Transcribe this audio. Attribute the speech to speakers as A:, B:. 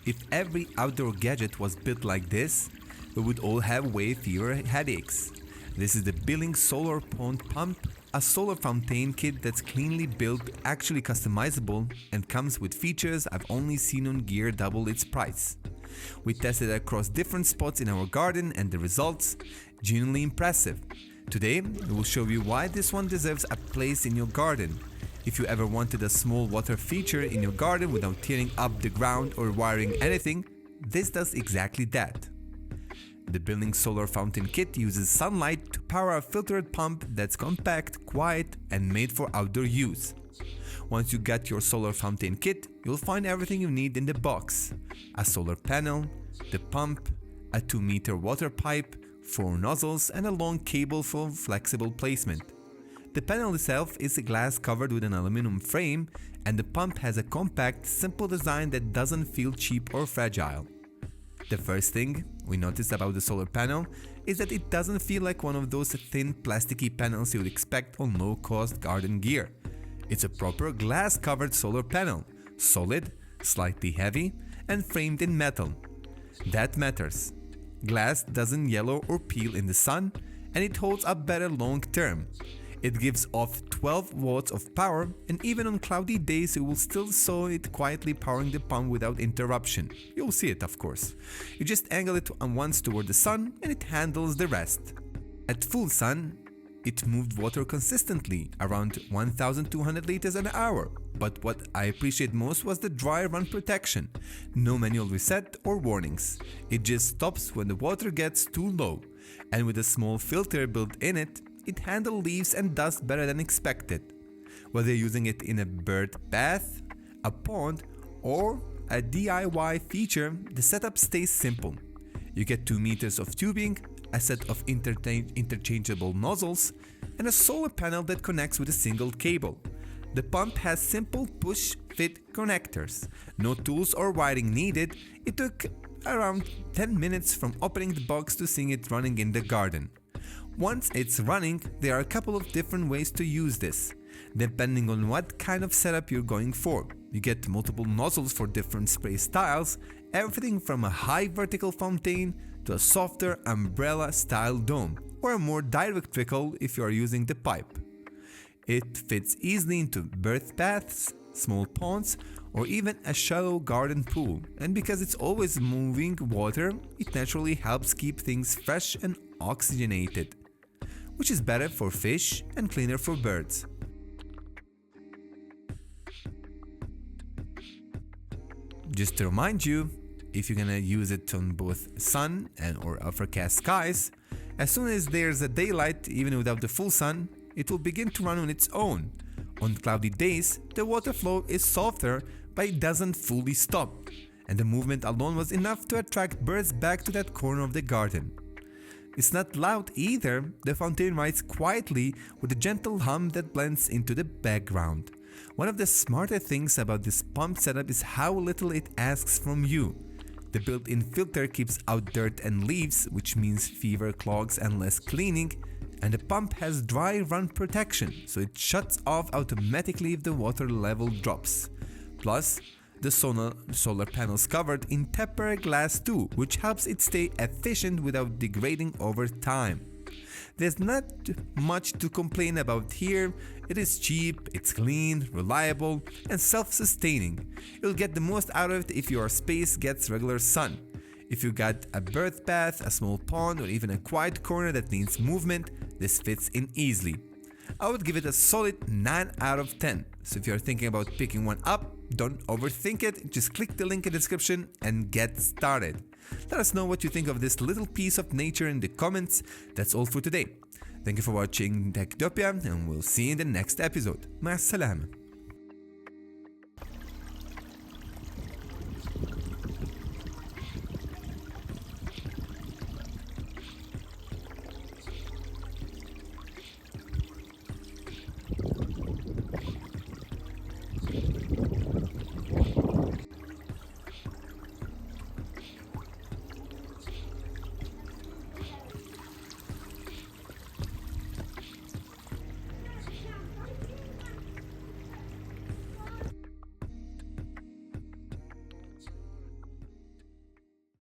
A: If every outdoor gadget was built like this, we would all have way fewer headaches. This is the Biling Solar Pond Pump, a solar fountain kit that's cleanly built, actually customizable, and comes with features I've only seen on gear double its price. We tested it across different spots in our garden and the results, genuinely impressive. Today, we will show you why this one deserves a place in your garden. If you ever wanted a small water feature in your garden without tearing up the ground or wiring anything, this does exactly that. The Biling Solar Fountain Kit uses sunlight to power a filtered pump that's compact, quiet, and made for outdoor use. Once you get your solar fountain kit, you'll find everything you need in the box: a solar panel, the pump, a 2-meter water pipe, 4 nozzles, and a long cable for flexible placement. The panel itself is glass covered with an aluminum frame, and the pump has a compact, simple design that doesn't feel cheap or fragile. The first thing we noticed about the solar panel is that it doesn't feel like one of those thin plasticky panels you would expect on low-cost garden gear. It's a proper glass-covered solar panel, solid, slightly heavy, and framed in metal. That matters. Glass doesn't yellow or peel in the sun, and it holds up better long-term. It gives off 12 watts of power, and even on cloudy days you will still saw it quietly powering the pump without interruption. You'll see it, of course. You just angle it once toward the sun and it handles the rest. At full sun, it moved water consistently, around 1,200 liters an hour. But what I appreciate most was the dry run protection. No manual reset or warnings. It just stops when the water gets too low. And with a small filter built in it, it handles leaves and dust better than expected. Whether you're using it in a bird bath, a pond, or a DIY feature, the setup stays simple. You get 2 meters of tubing, a set of interchangeable nozzles, and a solar panel that connects with a single cable. The pump has simple push-fit connectors. No tools or wiring needed. It took around 10 minutes from opening the box to seeing it running in the garden. Once it's running, there are a couple of different ways to use this, depending on what kind of setup you're going for. You get multiple nozzles for different spray styles, everything from a high vertical fountain to a softer umbrella-style dome, or a more direct trickle if you are using the pipe. It fits easily into birth baths, small ponds, or even a shallow garden pool, and because it's always moving water, it naturally helps keep things fresh and oxygenated, which is better for fish and cleaner for birds. Just to remind you, if you're gonna use it on both sun and or overcast skies, as soon as there's a daylight, even without the full sun, it will begin to run on its own. On cloudy days, the water flow is softer, but it doesn't fully stop, and the movement alone was enough to attract birds back to that corner of the garden. It's not loud either. The fountain rides quietly with a gentle hum that blends into the background. One of the smarter things about this pump setup is how little it asks from you. The built-in filter keeps out dirt and leaves, which means fewer clogs and less cleaning, and the pump has dry run protection, so it shuts off automatically if the water level drops. Plus, the solar panels covered in tempered glass too, which helps it stay efficient without degrading over time. There's not much to complain about here. It is cheap, it's clean, reliable, and self-sustaining. You'll get the most out of it if your space gets regular sun. If you got a birth bath, a small pond, or even a quiet corner that needs movement, this fits in easily. I would give it a solid 9 out of 10. So if you're thinking about picking one up, don't overthink it, just click the link in the description and get started. Let us know what you think of this little piece of nature in the comments. That's all for today. Thank you for watching Techtopia, and we'll see you in the next episode. مع السلامة.